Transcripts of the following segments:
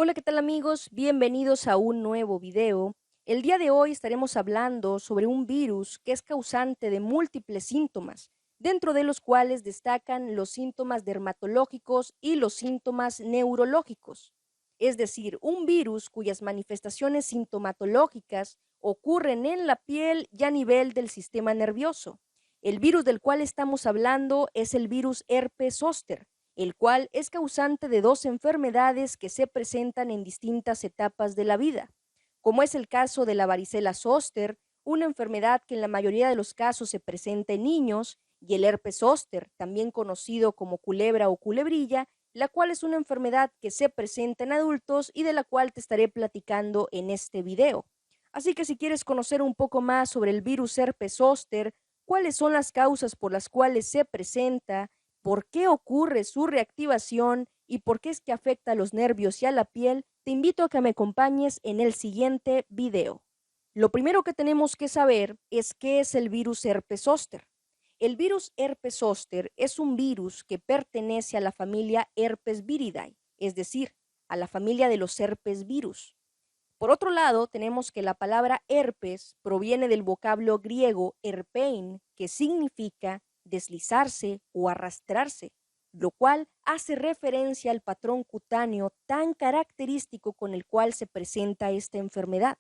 Hola, ¿qué tal amigos? Bienvenidos a un nuevo video. El día de hoy estaremos hablando sobre un virus que es causante de múltiples síntomas, dentro de los cuales destacan los síntomas dermatológicos y los síntomas neurológicos. Es decir, un virus cuyas manifestaciones sintomatológicas ocurren en la piel y a nivel del sistema nervioso. El virus del cual estamos hablando es el virus herpes zóster, el cual es causante de dos enfermedades que se presentan en distintas etapas de la vida, como es el caso de la varicela zóster, una enfermedad que en la mayoría de los casos se presenta en niños, y el herpes zóster, también conocido como culebra o culebrilla, la cual es una enfermedad que se presenta en adultos y de la cual te estaré platicando en este video. Así que si quieres conocer un poco más sobre el virus herpes zóster, cuáles son las causas por las cuales se presenta, por qué ocurre su reactivación y por qué es que afecta a los nervios y a la piel, te invito a que me acompañes en el siguiente video. Lo primero que tenemos que saber es qué es el virus herpes zóster. El virus herpes zóster es un virus que pertenece a la familia Herpes viridae, es decir, a la familia de los herpes virus. Por otro lado, tenemos que la palabra herpes proviene del vocablo griego herpein, que significa deslizarse o arrastrarse, lo cual hace referencia al patrón cutáneo tan característico con el cual se presenta esta enfermedad.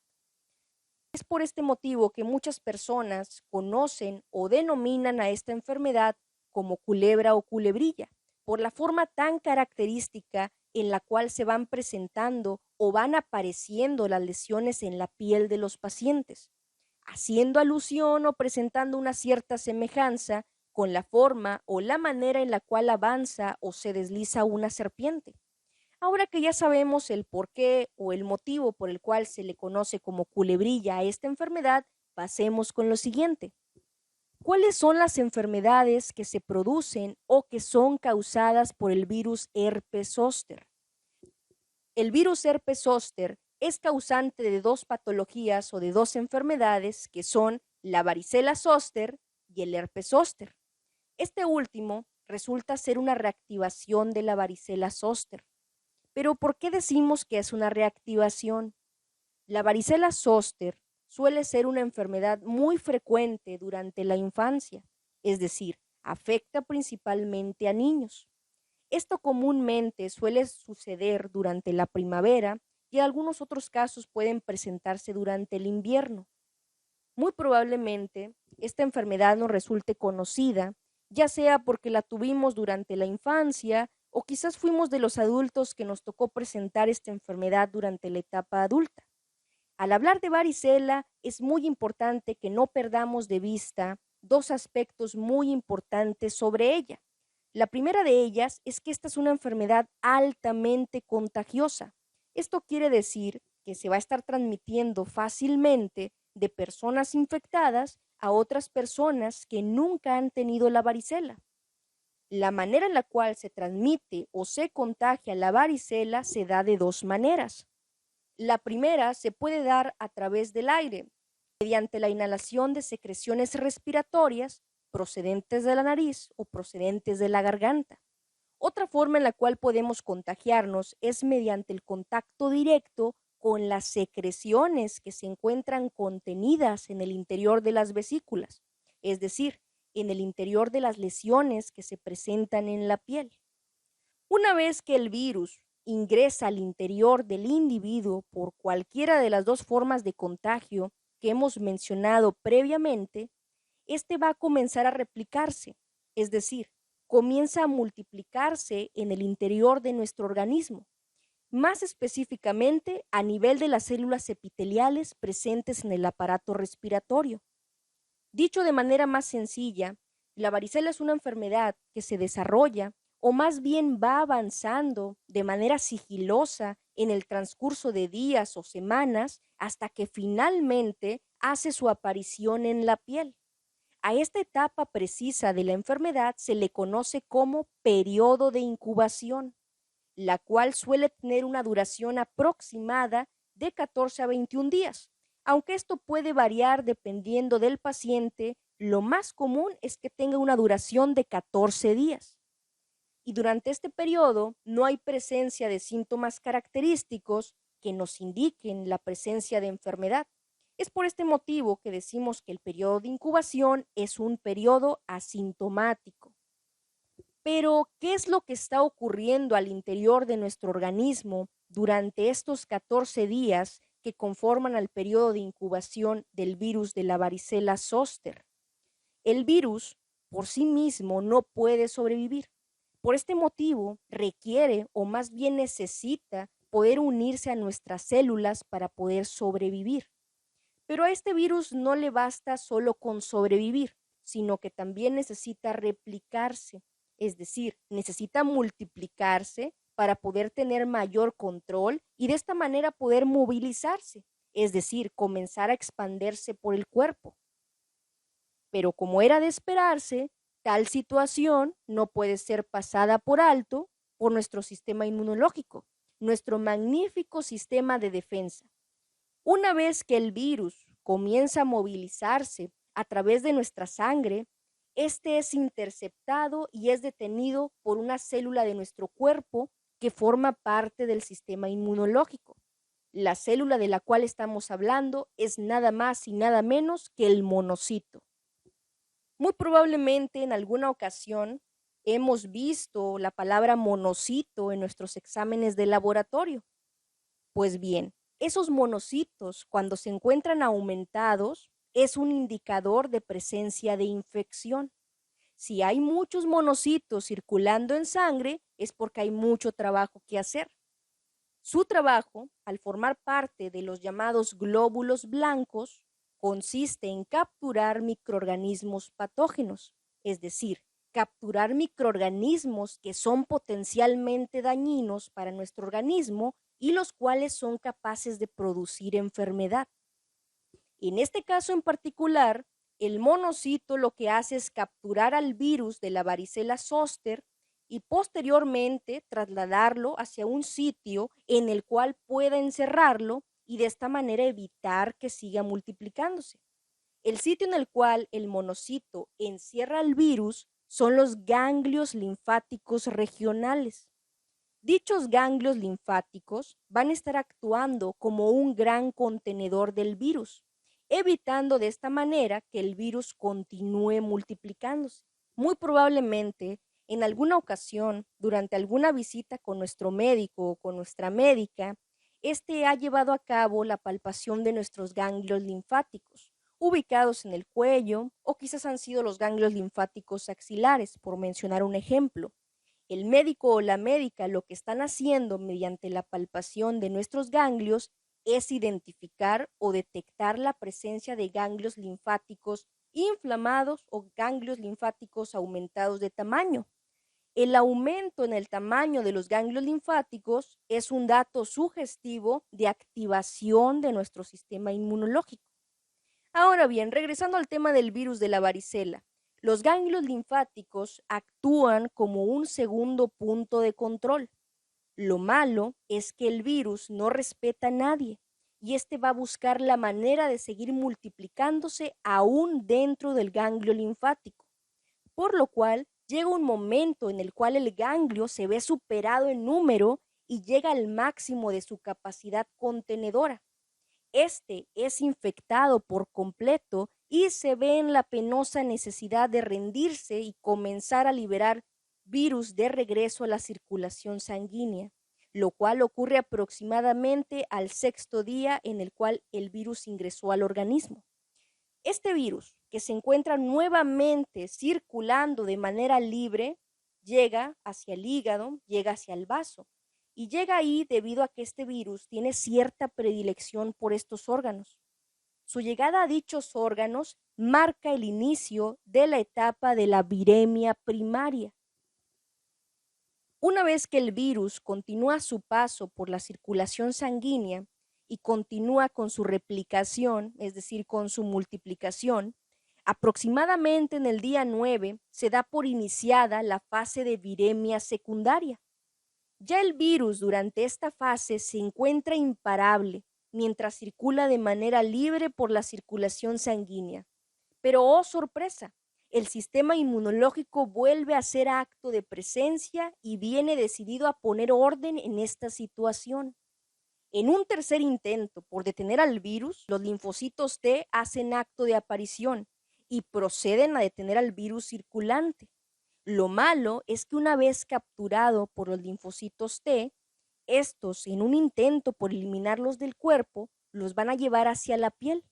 Es por este motivo que muchas personas conocen o denominan a esta enfermedad como culebra o culebrilla, por la forma tan característica en la cual se van presentando o van apareciendo las lesiones en la piel de los pacientes, haciendo alusión o presentando una cierta semejanza con la forma o la manera en la cual avanza o se desliza una serpiente. Ahora que ya sabemos el porqué o el motivo por el cual se le conoce como culebrilla a esta enfermedad, pasemos con lo siguiente. ¿Cuáles son las enfermedades que se producen o que son causadas por el virus herpes zóster? El virus herpes zóster es causante de dos patologías o de dos enfermedades que son la varicela zóster y el herpes zóster. Este último resulta ser una reactivación de la varicela zóster. Pero ¿por qué decimos que es una reactivación? La varicela zóster suele ser una enfermedad muy frecuente durante la infancia, es decir, afecta principalmente a niños. Esto comúnmente suele suceder durante la primavera y en algunos otros casos pueden presentarse durante el invierno. Muy probablemente esta enfermedad nos resulte conocida, ya sea porque la tuvimos durante la infancia o quizás fuimos de los adultos que nos tocó presentar esta enfermedad durante la etapa adulta. Al hablar de varicela, es muy importante que no perdamos de vista dos aspectos muy importantes sobre ella. La primera de ellas es que esta es una enfermedad altamente contagiosa. Esto quiere decir que se va a estar transmitiendo fácilmente de personas infectadas a otras personas que nunca han tenido la varicela. La manera en la cual se transmite o se contagia la varicela se da de dos maneras. La primera se puede dar a través del aire, mediante la inhalación de secreciones respiratorias procedentes de la nariz o procedentes de la garganta. Otra forma en la cual podemos contagiarnos es mediante el contacto directo con las secreciones que se encuentran contenidas en el interior de las vesículas, es decir, en el interior de las lesiones que se presentan en la piel. Una vez que el virus ingresa al interior del individuo por cualquiera de las dos formas de contagio que hemos mencionado previamente, este va a comenzar a replicarse, es decir, comienza a multiplicarse en el interior de nuestro organismo, más específicamente a nivel de las células epiteliales presentes en el aparato respiratorio. Dicho de manera más sencilla, la varicela es una enfermedad que se desarrolla o más bien va avanzando de manera sigilosa en el transcurso de días o semanas hasta que finalmente hace su aparición en la piel. A esta etapa precisa de la enfermedad se le conoce como periodo de incubación, la cual suele tener una duración aproximada de 14 a 21 días. Aunque esto puede variar dependiendo del paciente, lo más común es que tenga una duración de 14 días. y durante este periodo no hay presencia de síntomas característicos que nos indiquen la presencia de enfermedad. Es por este motivo que decimos que el periodo de incubación es un periodo asintomático. Pero, ¿qué es lo que está ocurriendo al interior de nuestro organismo durante estos 14 días que conforman el periodo de incubación del virus de la varicela zóster? El virus por sí mismo no puede sobrevivir. Por este motivo, requiere o más bien necesita poder unirse a nuestras células para poder sobrevivir. Pero a este virus no le basta solo con sobrevivir, sino que también necesita replicarse, es decir, necesita multiplicarse para poder tener mayor control y de esta manera poder movilizarse, es decir, comenzar a expandirse por el cuerpo. Pero como era de esperarse, tal situación no puede ser pasada por alto por nuestro sistema inmunológico, nuestro magnífico sistema de defensa. Una vez que el virus comienza a movilizarse a través de nuestra sangre, este es interceptado y es detenido por una célula de nuestro cuerpo que forma parte del sistema inmunológico. La célula de la cual estamos hablando es nada más y nada menos que el monocito. Muy probablemente en alguna ocasión hemos visto la palabra monocito en nuestros exámenes de laboratorio. Pues bien, esos monocitos, cuando se encuentran aumentados, es un indicador de presencia de infección. Si hay muchos monocitos circulando en sangre, es porque hay mucho trabajo que hacer. Su trabajo, al formar parte de los llamados glóbulos blancos, consiste en capturar microorganismos patógenos, es decir, capturar microorganismos que son potencialmente dañinos para nuestro organismo y los cuales son capaces de producir enfermedad. En este caso en particular, el monocito lo que hace es capturar al virus de la varicela zóster y posteriormente trasladarlo hacia un sitio en el cual pueda encerrarlo y de esta manera evitar que siga multiplicándose. El sitio en el cual el monocito encierra el virus son los ganglios linfáticos regionales. Dichos ganglios linfáticos van a estar actuando como un gran contenedor del virus, evitando de esta manera que el virus continúe multiplicándose. Muy probablemente, en alguna ocasión, durante alguna visita con nuestro médico o con nuestra médica, este ha llevado a cabo la palpación de nuestros ganglios linfáticos, ubicados en el cuello, o quizás han sido los ganglios linfáticos axilares, por mencionar un ejemplo. El médico o la médica lo que están haciendo mediante la palpación de nuestros ganglios es identificar o detectar la presencia de ganglios linfáticos inflamados o ganglios linfáticos aumentados de tamaño. El aumento en el tamaño de los ganglios linfáticos es un dato sugestivo de activación de nuestro sistema inmunológico. Ahora bien, regresando al tema del virus de la varicela, los ganglios linfáticos actúan como un segundo punto de control. Lo malo es que el virus no respeta a nadie y este va a buscar la manera de seguir multiplicándose aún dentro del ganglio linfático, por lo cual llega un momento en el cual el ganglio se ve superado en número y llega al máximo de su capacidad contenedora. Este es infectado por completo y se ve en la penosa necesidad de rendirse y comenzar a liberar virus de regreso a la circulación sanguínea, lo cual ocurre aproximadamente al sexto día en el cual el virus ingresó al organismo. Este virus, que se encuentra nuevamente circulando de manera libre, llega hacia el hígado, llega hacia el vaso y llega ahí debido a que este virus tiene cierta predilección por estos órganos. Su llegada a dichos órganos marca el inicio de la etapa de la viremia primaria. Una vez que el virus continúa su paso por la circulación sanguínea y continúa con su replicación, es decir, con su multiplicación, aproximadamente en el día 9 se da por iniciada la fase de viremia secundaria. Ya el virus durante esta fase se encuentra imparable mientras circula de manera libre por la circulación sanguínea. Pero, oh sorpresa, el sistema inmunológico vuelve a hacer acto de presencia y viene decidido a poner orden en esta situación. En un tercer intento por detener al virus, los linfocitos T hacen acto de aparición y proceden a detener al virus circulante. Lo malo es que una vez capturado por los linfocitos T, estos, en un intento por eliminarlos del cuerpo, los van a llevar hacia la piel.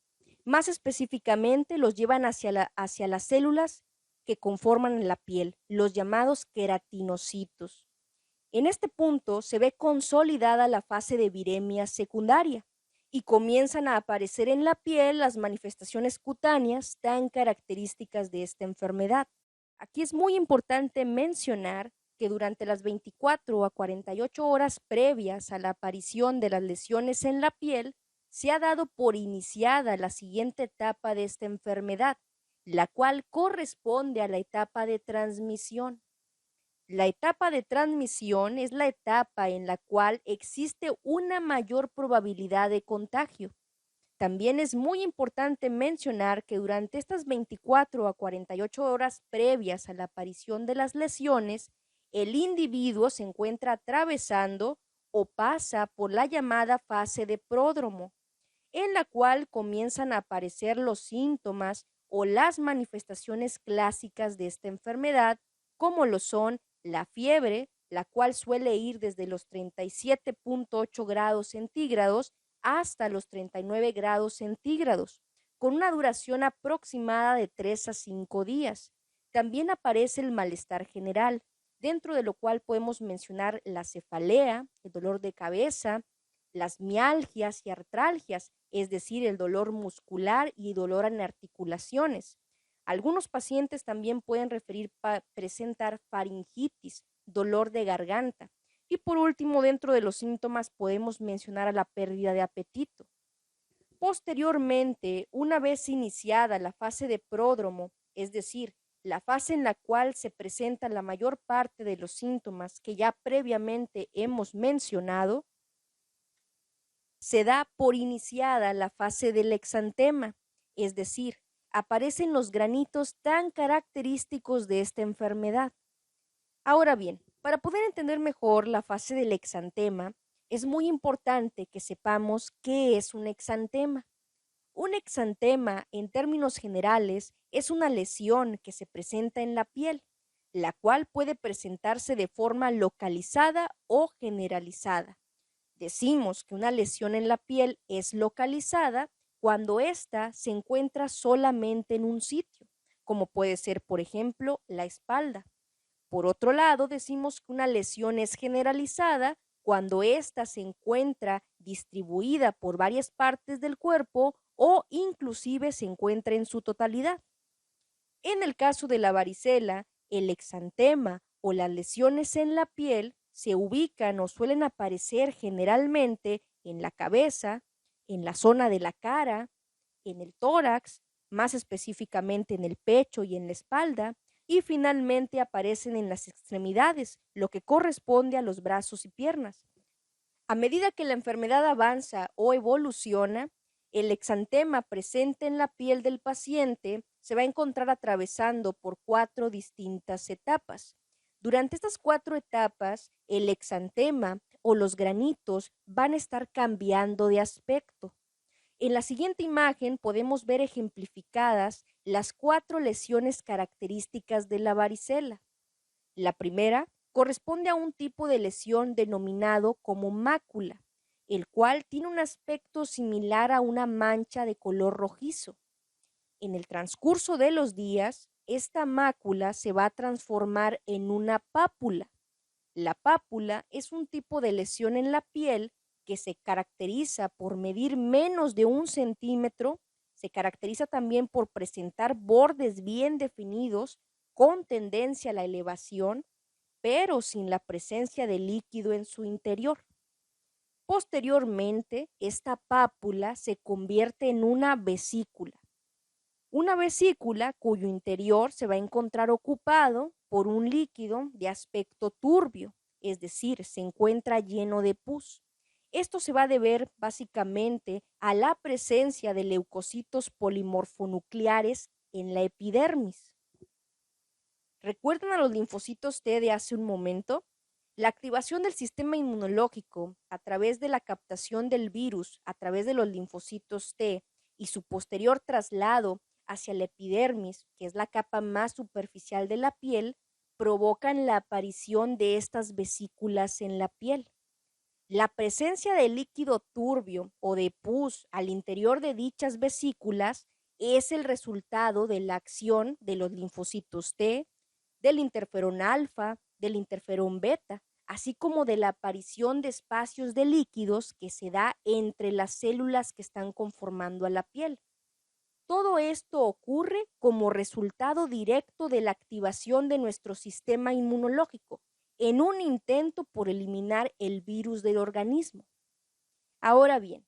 Más específicamente, los llevan hacia las células que conforman la piel, los llamados queratinocitos. En este punto se ve consolidada la fase de viremia secundaria y comienzan a aparecer en la piel las manifestaciones cutáneas tan características de esta enfermedad. Aquí es muy importante mencionar que durante las 24 a 48 horas previas a la aparición de las lesiones en la piel, se ha dado por iniciada la siguiente etapa de esta enfermedad, la cual corresponde a la etapa de transmisión. La etapa de transmisión es la etapa en la cual existe una mayor probabilidad de contagio. También es muy importante mencionar que durante estas 24 a 48 horas previas a la aparición de las lesiones, el individuo se encuentra atravesando o pasa por la llamada fase de pródromo, en la cual comienzan a aparecer los síntomas o las manifestaciones clásicas de esta enfermedad, como lo son la fiebre, la cual suele ir desde los 37.8 grados centígrados hasta los 39 grados centígrados, con una duración aproximada de 3 a 5 días. También aparece el malestar general, dentro de lo cual podemos mencionar la cefalea, el dolor de cabeza, las mialgias y artralgias, es decir, el dolor muscular y dolor en articulaciones. Algunos pacientes también pueden presentar faringitis, dolor de garganta. Y por último, dentro de los síntomas podemos mencionar a la pérdida de apetito. Posteriormente, una vez iniciada la fase de pródromo, es decir, la fase en la cual se presenta la mayor parte de los síntomas que ya previamente hemos mencionado, se da por iniciada la fase del exantema, es decir, aparecen los granitos tan característicos de esta enfermedad. Ahora bien, para poder entender mejor la fase del exantema, es muy importante que sepamos qué es un exantema. Un exantema, en términos generales, es una lesión que se presenta en la piel, la cual puede presentarse de forma localizada o generalizada. Decimos que una lesión en la piel es localizada cuando ésta se encuentra solamente en un sitio, como puede ser, por ejemplo, la espalda. Por otro lado, decimos que una lesión es generalizada cuando ésta se encuentra distribuida por varias partes del cuerpo o inclusive se encuentra en su totalidad. En el caso de la varicela, el exantema o las lesiones en la piel se ubican o suelen aparecer generalmente en la cabeza, en la zona de la cara, en el tórax, más específicamente en el pecho y en la espalda, y finalmente aparecen en las extremidades, lo que corresponde a los brazos y piernas. A medida que la enfermedad avanza o evoluciona, el exantema presente en la piel del paciente se va a encontrar atravesando por 4 distintas etapas. Durante estas 4 etapas, el exantema o los granitos van a estar cambiando de aspecto. En la siguiente imagen podemos ver ejemplificadas las 4 lesiones características de la varicela. La primera corresponde a un tipo de lesión denominado como mácula, el cual tiene un aspecto similar a una mancha de color rojizo. En el transcurso de los días, esta mácula se va a transformar en una pápula. La pápula es un tipo de lesión en la piel que se caracteriza por medir menos de 1 centímetro, se caracteriza también por presentar bordes bien definidos con tendencia a la elevación, pero sin la presencia de líquido en su interior. Posteriormente, esta pápula se convierte en una vesícula cuyo interior se va a encontrar ocupado por un líquido de aspecto turbio, es decir, se encuentra lleno de pus. Esto se va a deber básicamente a la presencia de leucocitos polimorfonucleares en la epidermis. ¿Recuerdan a los linfocitos T de hace un momento? La activación del sistema inmunológico a través de la captación del virus a través de los linfocitos T y su posterior traslado hacia la epidermis, que es la capa más superficial de la piel, provocan la aparición de estas vesículas en la piel. La presencia de líquido turbio o de pus al interior de dichas vesículas es el resultado de la acción de los linfocitos T, del interferón alfa, del interferón beta, así como de la aparición de espacios de líquidos que se da entre las células que están conformando a la piel. Todo esto ocurre como resultado directo de la activación de nuestro sistema inmunológico en un intento por eliminar el virus del organismo. Ahora bien,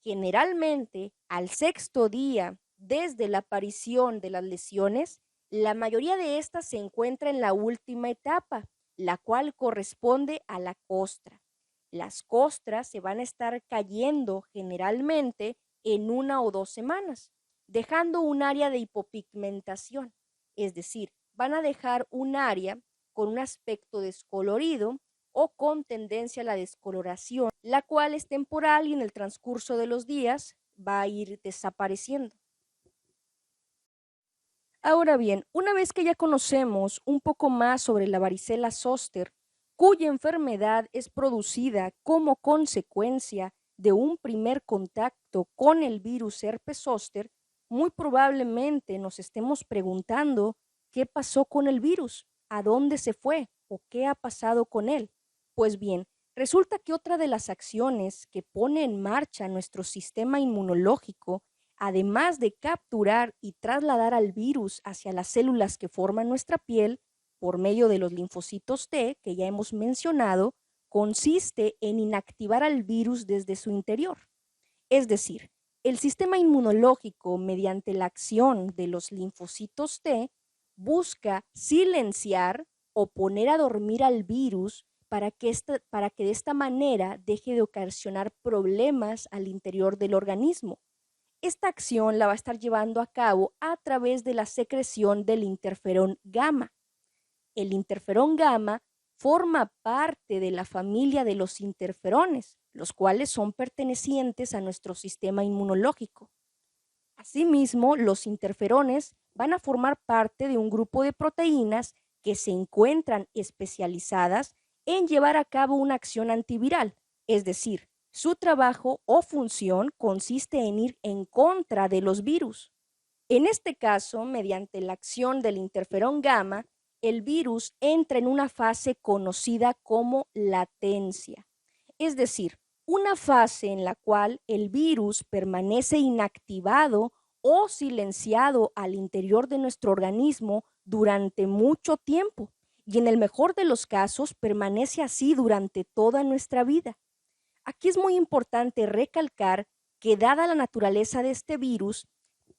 generalmente al sexto día desde la aparición de las lesiones, la mayoría de estas se encuentra en la última etapa, la cual corresponde a la costra. Las costras se van a estar cayendo generalmente en 1 o 2 semanas, dejando un área de hipopigmentación, es decir, van a dejar un área con un aspecto descolorido o con tendencia a la descoloración, la cual es temporal y en el transcurso de los días va a ir desapareciendo. Ahora bien, una vez que ya conocemos un poco más sobre la varicela zóster, cuya enfermedad es producida como consecuencia de un primer contacto con el virus herpes zóster, muy probablemente nos estemos preguntando qué pasó con el virus, a dónde se fue o qué ha pasado con él. Pues bien, resulta que otra de las acciones que pone en marcha nuestro sistema inmunológico, además de capturar y trasladar al virus hacia las células que forman nuestra piel por medio de los linfocitos T, que ya hemos mencionado, consiste en inactivar al virus desde su interior. Es decir, el sistema inmunológico, mediante la acción de los linfocitos T, busca silenciar o poner a dormir al virus para que de esta manera deje de ocasionar problemas al interior del organismo. Esta acción la va a estar llevando a cabo a través de la secreción del interferón gamma. El interferón gamma forma parte de la familia de los interferones, los cuales son pertenecientes a nuestro sistema inmunológico. Asimismo, los interferones van a formar parte de un grupo de proteínas que se encuentran especializadas en llevar a cabo una acción antiviral, es decir, su trabajo o función consiste en ir en contra de los virus. En este caso, mediante la acción del interferón gamma, el virus entra en una fase conocida como latencia, es decir, una fase en la cual el virus permanece inactivado o silenciado al interior de nuestro organismo durante mucho tiempo y en el mejor de los casos permanece así durante toda nuestra vida. Aquí es muy importante recalcar que dada la naturaleza de este virus,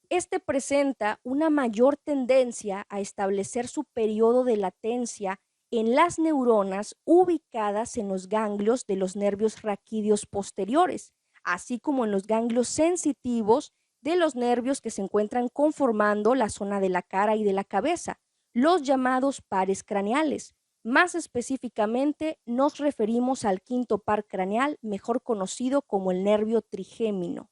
este presenta una mayor tendencia a establecer su periodo de latencia en las neuronas ubicadas en los ganglios de los nervios raquídeos posteriores, así como en los ganglios sensitivos de los nervios que se encuentran conformando la zona de la cara y de la cabeza, los llamados pares craneales. Más específicamente, nos referimos al quinto par craneal, mejor conocido como el nervio trigémino.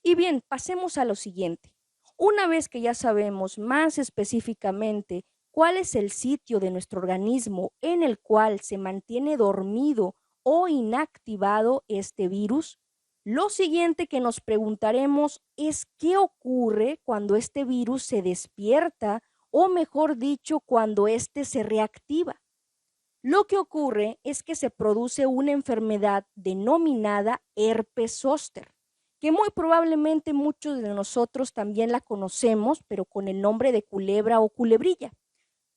Y bien, pasemos a lo siguiente. Una vez que ya sabemos más específicamente cuál es el sitio de nuestro organismo en el cual se mantiene dormido o inactivado este virus, lo siguiente que nos preguntaremos es qué ocurre cuando este virus se despierta o mejor dicho, cuando éste se reactiva. Lo que ocurre es que se produce una enfermedad denominada herpes zóster, que muy probablemente muchos de nosotros también la conocemos, pero con el nombre de culebra o culebrilla.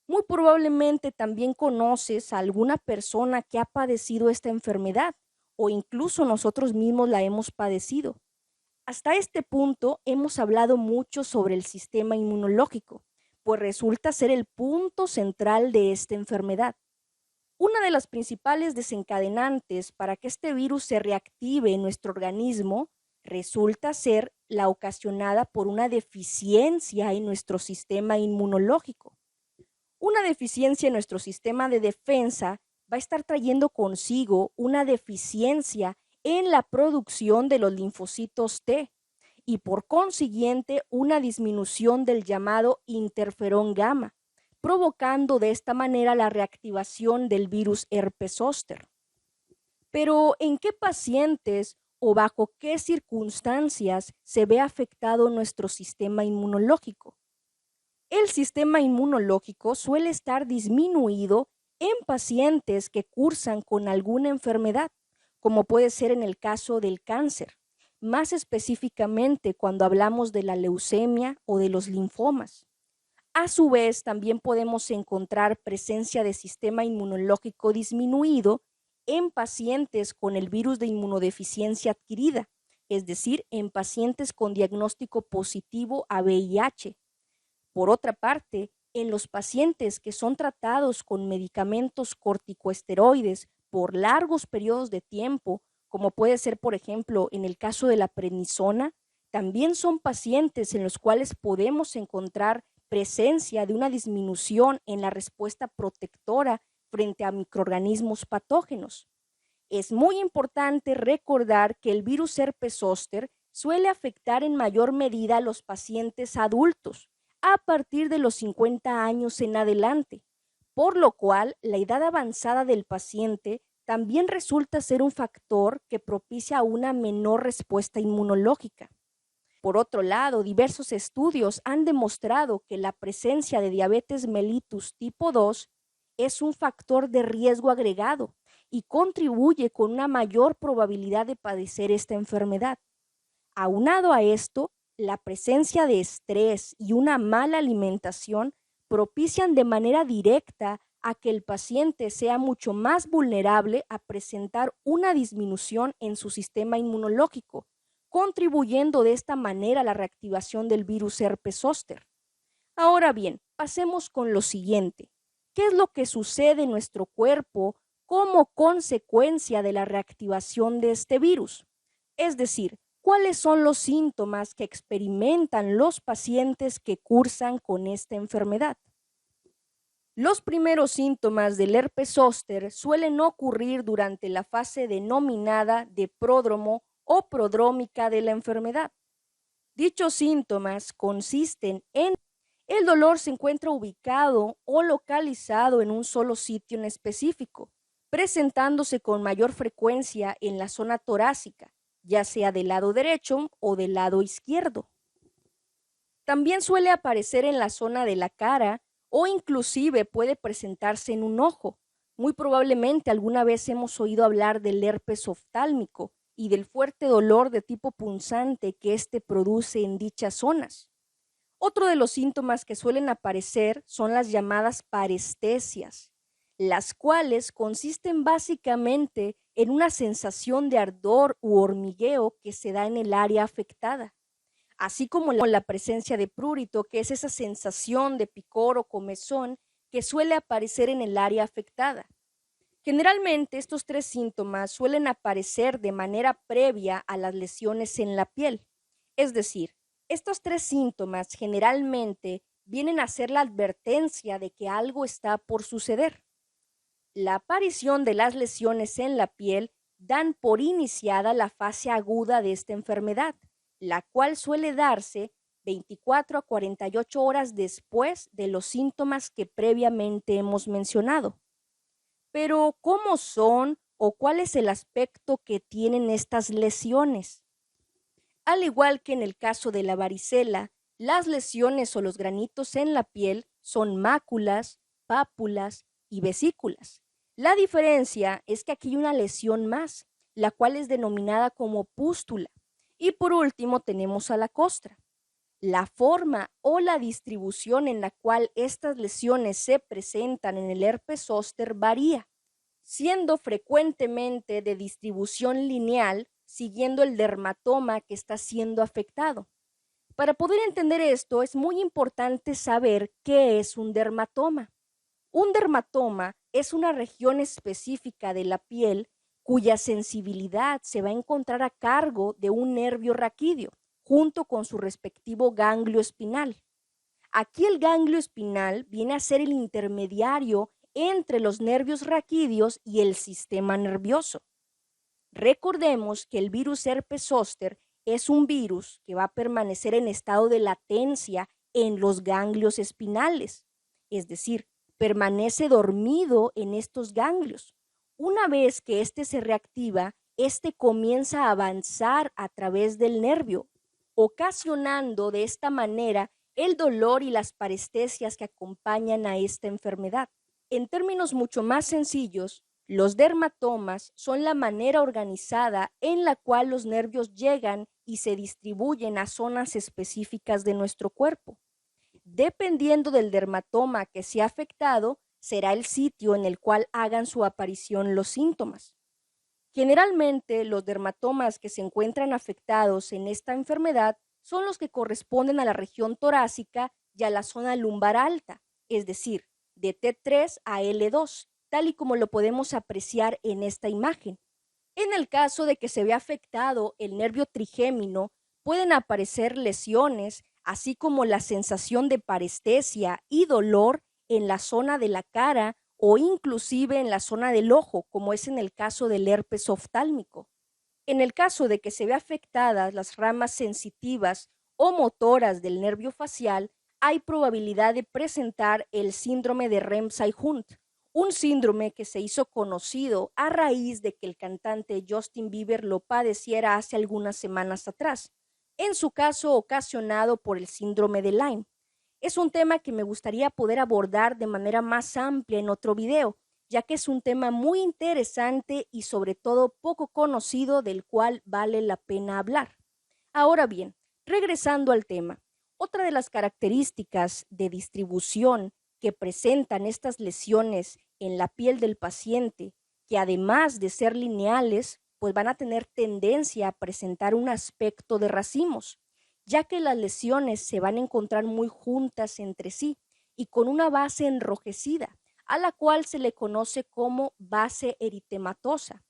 Muy probablemente también conoces a alguna persona que ha padecido esta enfermedad o incluso nosotros mismos la hemos padecido. Hasta este punto hemos hablado mucho sobre el sistema inmunológico, pues resulta ser el punto central de esta enfermedad. Una de las principales desencadenantes para que este virus se reactive en nuestro organismo resulta ser la ocasionada por una deficiencia en nuestro sistema inmunológico. Una deficiencia en nuestro sistema de defensa va a estar trayendo consigo una deficiencia en la producción de los linfocitos T y por consiguiente una disminución del llamado interferón gamma, provocando de esta manera la reactivación del virus herpes zóster. Pero, ¿en qué pacientes o bajo qué circunstancias se ve afectado nuestro sistema inmunológico? El sistema inmunológico suele estar disminuido en pacientes que cursan con alguna enfermedad, como puede ser en el caso del cáncer, más específicamente cuando hablamos de la leucemia o de los linfomas. A su vez, también podemos encontrar presencia de sistema inmunológico disminuido en pacientes con el virus de inmunodeficiencia adquirida, es decir, en pacientes con diagnóstico positivo a VIH. Por otra parte, en los pacientes que son tratados con medicamentos corticosteroides por largos periodos de tiempo, como puede ser, por ejemplo, en el caso de la prednisona, también son pacientes en los cuales podemos encontrar presencia de una disminución en la respuesta protectora frente a microorganismos patógenos. Es muy importante recordar que el virus herpes zóster suele afectar en mayor medida a los pacientes adultos a partir de los 50 años en adelante, por lo cual la edad avanzada del paciente también resulta ser un factor que propicia una menor respuesta inmunológica. Por otro lado, diversos estudios han demostrado que la presencia de diabetes mellitus tipo 2 es un factor de riesgo agregado y contribuye con una mayor probabilidad de padecer esta enfermedad. Aunado a esto, la presencia de estrés y una mala alimentación propician de manera directa a que el paciente sea mucho más vulnerable a presentar una disminución en su sistema inmunológico, contribuyendo de esta manera a la reactivación del virus herpes zóster. Ahora bien, pasemos con lo siguiente. ¿Qué es lo que sucede en nuestro cuerpo como consecuencia de la reactivación de este virus? Es decir, ¿cuáles son los síntomas que experimentan los pacientes que cursan con esta enfermedad? Los primeros síntomas del herpes zóster suelen ocurrir durante la fase denominada de pródromo o prodrómica de la enfermedad. Dichos síntomas consisten en el dolor se encuentra ubicado o localizado en un solo sitio en específico, presentándose con mayor frecuencia en la zona torácica, ya sea del lado derecho o del lado izquierdo. También suele aparecer en la zona de la cara o inclusive puede presentarse en un ojo. Muy probablemente alguna vez hemos oído hablar del herpes oftálmico y del fuerte dolor de tipo punzante que éste produce en dichas zonas. Otro de los síntomas que suelen aparecer son las llamadas parestesias, las cuales consisten básicamente en una sensación de ardor u hormigueo que se da en el área afectada, así como la presencia de prurito, que es esa sensación de picor o comezón que suele aparecer en el área afectada. Generalmente estos tres síntomas suelen aparecer de manera previa a las lesiones en la piel, es decir, estos tres síntomas generalmente vienen a ser la advertencia de que algo está por suceder. La aparición de las lesiones en la piel dan por iniciada la fase aguda de esta enfermedad, la cual suele darse 24 a 48 horas después de los síntomas que previamente hemos mencionado. Pero, ¿cómo son o cuál es el aspecto que tienen estas lesiones? Al igual que en el caso de la varicela, las lesiones o los granitos en la piel son máculas, pápulas y vesículas. La diferencia es que aquí hay una lesión más, la cual es denominada como pústula. Y por último tenemos a la costra. La forma o la distribución en la cual estas lesiones se presentan en el herpes zóster varía, siendo frecuentemente de distribución lineal, siguiendo el dermatoma que está siendo afectado. Para poder entender esto, es muy importante saber qué es un dermatoma. Un dermatoma es una región específica de la piel cuya sensibilidad se va a encontrar a cargo de un nervio raquídeo, junto con su respectivo ganglio espinal. Aquí el ganglio espinal viene a ser el intermediario entre los nervios raquídeos y el sistema nervioso. Recordemos que el virus herpes zóster es un virus que va a permanecer en estado de latencia en los ganglios espinales, es decir, permanece dormido en estos ganglios. Una vez que éste se reactiva, éste comienza a avanzar a través del nervio, ocasionando de esta manera el dolor y las parestesias que acompañan a esta enfermedad. En términos mucho más sencillos, los dermatomas son la manera organizada en la cual los nervios llegan y se distribuyen a zonas específicas de nuestro cuerpo. Dependiendo del dermatoma que sea afectado, será el sitio en el cual hagan su aparición los síntomas. Generalmente, los dermatomas que se encuentran afectados en esta enfermedad son los que corresponden a la región torácica y a la zona lumbar alta, es decir, de T3 a L2, tal y como lo podemos apreciar en esta imagen. En el caso de que se vea afectado el nervio trigémino, pueden aparecer lesiones, así como la sensación de parestesia y dolor en la zona de la cara o inclusive en la zona del ojo, como es en el caso del herpes oftálmico. En el caso de que se vea afectadas las ramas sensitivas o motoras del nervio facial, hay probabilidad de presentar el síndrome de Ramsay-Hunt, un síndrome que se hizo conocido a raíz de que el cantante Justin Bieber lo padeciera hace algunas semanas atrás, en su caso ocasionado por el síndrome de Lyme. Es un tema que me gustaría poder abordar de manera más amplia en otro video, ya que es un tema muy interesante y sobre todo poco conocido del cual vale la pena hablar. Ahora bien, regresando al tema, otra de las características de distribución que presentan estas lesiones en la piel del paciente, que además de ser lineales, pues van a tener tendencia a presentar un aspecto de racimos, ya que las lesiones se van a encontrar muy juntas entre sí y con una base enrojecida, a la cual se le conoce como base eritematosa.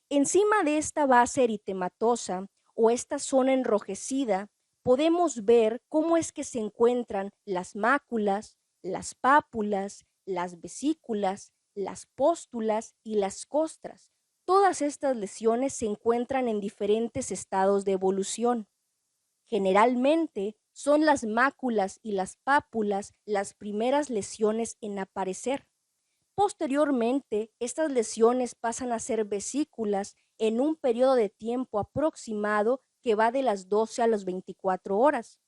Encima de esta base eritematosa o esta zona enrojecida, podemos ver cómo es que se encuentran las máculas, las pápulas, las vesículas, las póstulas y las costras. Todas estas lesiones se encuentran en diferentes estados de evolución. Generalmente son las máculas y las pápulas las primeras lesiones en aparecer. Posteriormente, estas lesiones pasan a ser vesículas en un periodo de tiempo aproximado que va de las 12 a las 24 horas.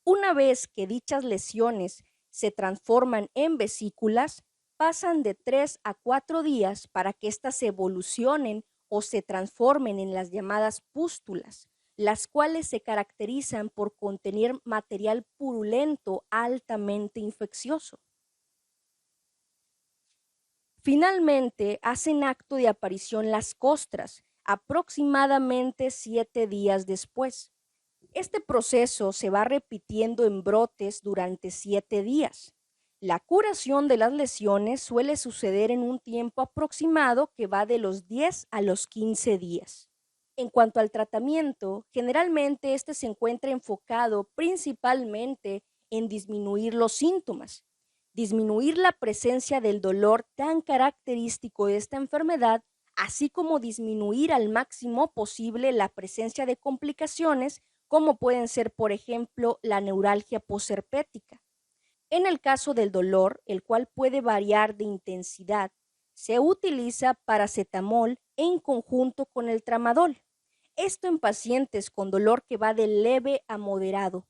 Una vez que dichas lesiones se transforman en vesículas, pasan de 3 a 4 días para que éstas evolucionen o se transformen en las llamadas pústulas, las cuales se caracterizan por contener material purulento altamente infeccioso. Finalmente, hacen acto de aparición las costras, aproximadamente 7 días después. Este proceso se va repitiendo en brotes durante 7 días. La curación de las lesiones suele suceder en un tiempo aproximado que va de los 10 a los 15 días. En cuanto al tratamiento, generalmente este se encuentra enfocado principalmente en disminuir los síntomas, disminuir la presencia del dolor tan característico de esta enfermedad, así como disminuir al máximo posible la presencia de complicaciones como pueden ser, por ejemplo, la neuralgia posherpética. En el caso del dolor, el cual puede variar de intensidad, se utiliza paracetamol en conjunto con el tramadol. Esto en pacientes con dolor que va de leve a moderado.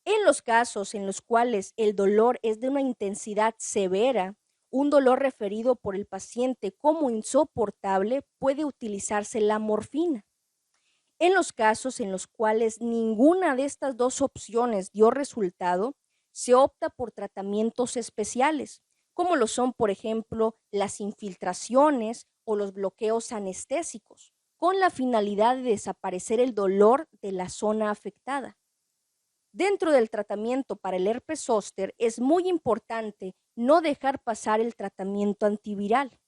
En los casos en los cuales el dolor es de una intensidad severa, un dolor referido por el paciente como insoportable, puede utilizarse la morfina. En los casos en los cuales ninguna de estas dos opciones dio resultado, se opta por tratamientos especiales, como lo son, por ejemplo, las infiltraciones o los bloqueos anestésicos, con la finalidad de desaparecer el dolor de la zona afectada. Dentro del tratamiento para el herpes zóster es muy importante no dejar pasar el tratamiento antiviral.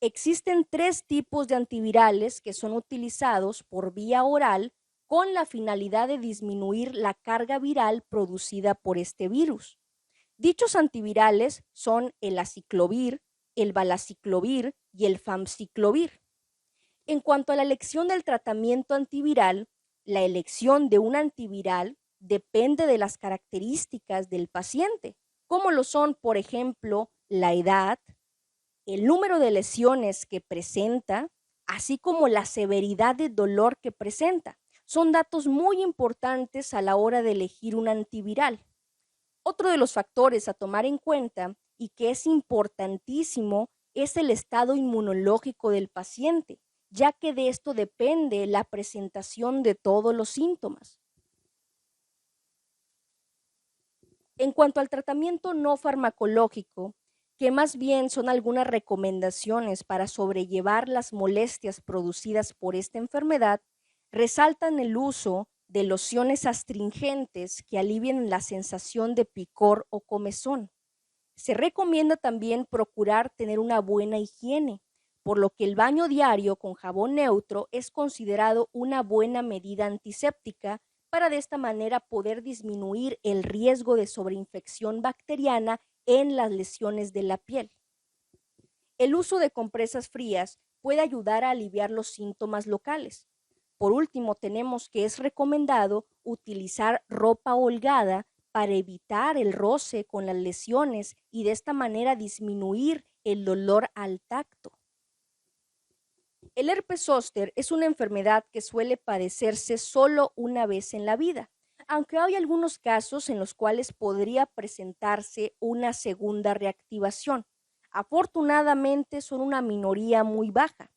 Existen 3 tipos de antivirales que son utilizados por vía oral con la finalidad de disminuir la carga viral producida por este virus. Dichos antivirales son el aciclovir, el valaciclovir y el famciclovir. En cuanto a la elección del tratamiento antiviral, la elección de un antiviral depende de las características del paciente, como lo son, por ejemplo, la edad, el número de lesiones que presenta, así como la severidad de dolor que presenta. Son datos muy importantes a la hora de elegir un antiviral. Otro de los factores a tomar en cuenta y que es importantísimo es el estado inmunológico del paciente, ya que de esto depende la presentación de todos los síntomas. En cuanto al tratamiento no farmacológico, que más bien son algunas recomendaciones para sobrellevar las molestias producidas por esta enfermedad, resaltan el uso de lociones astringentes que alivien la sensación de picor o comezón. Se recomienda también procurar tener una buena higiene, por lo que el baño diario con jabón neutro es considerado una buena medida antiséptica para de esta manera poder disminuir el riesgo de sobreinfección bacteriana en las lesiones de la piel. El uso de compresas frías puede ayudar a aliviar los síntomas locales. Por último, tenemos que es recomendado utilizar ropa holgada para evitar el roce con las lesiones y de esta manera disminuir el dolor al tacto. El herpes zóster es una enfermedad que suele padecerse solo una vez en la vida, aunque hay algunos casos en los cuales podría presentarse una segunda reactivación. Afortunadamente son una minoría muy baja.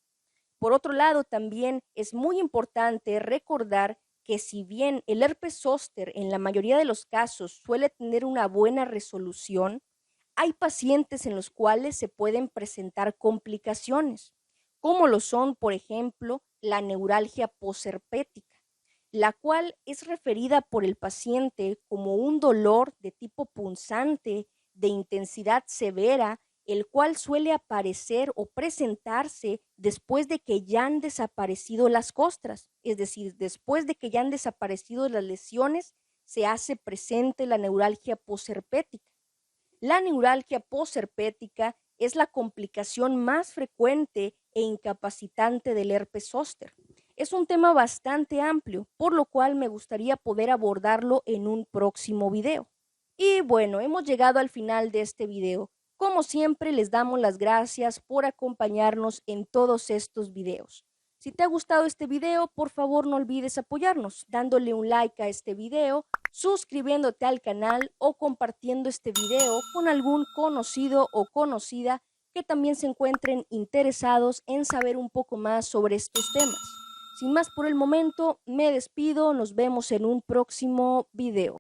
Por otro lado, también es muy importante recordar que si bien el herpes zóster en la mayoría de los casos suele tener una buena resolución, hay pacientes en los cuales se pueden presentar complicaciones, como lo son, por ejemplo, la neuralgia posherpética, la cual es referida por el paciente como un dolor de tipo punzante de intensidad severa, el cual suele aparecer o presentarse después de que ya han desaparecido las costras, es decir, después de que ya han desaparecido las lesiones, se hace presente la neuralgia posherpética. La neuralgia posherpética es la complicación más frecuente e incapacitante del herpes zóster. Es un tema bastante amplio, por lo cual me gustaría poder abordarlo en un próximo video. Y bueno, hemos llegado al final de este video. Como siempre, les damos las gracias por acompañarnos en todos estos videos. Si te ha gustado este video, por favor no olvides apoyarnos dándole un like a este video, suscribiéndote al canal o compartiendo este video con algún conocido o conocida que también se encuentren interesados en saber un poco más sobre estos temas. Sin más por el momento, me despido, nos vemos en un próximo video.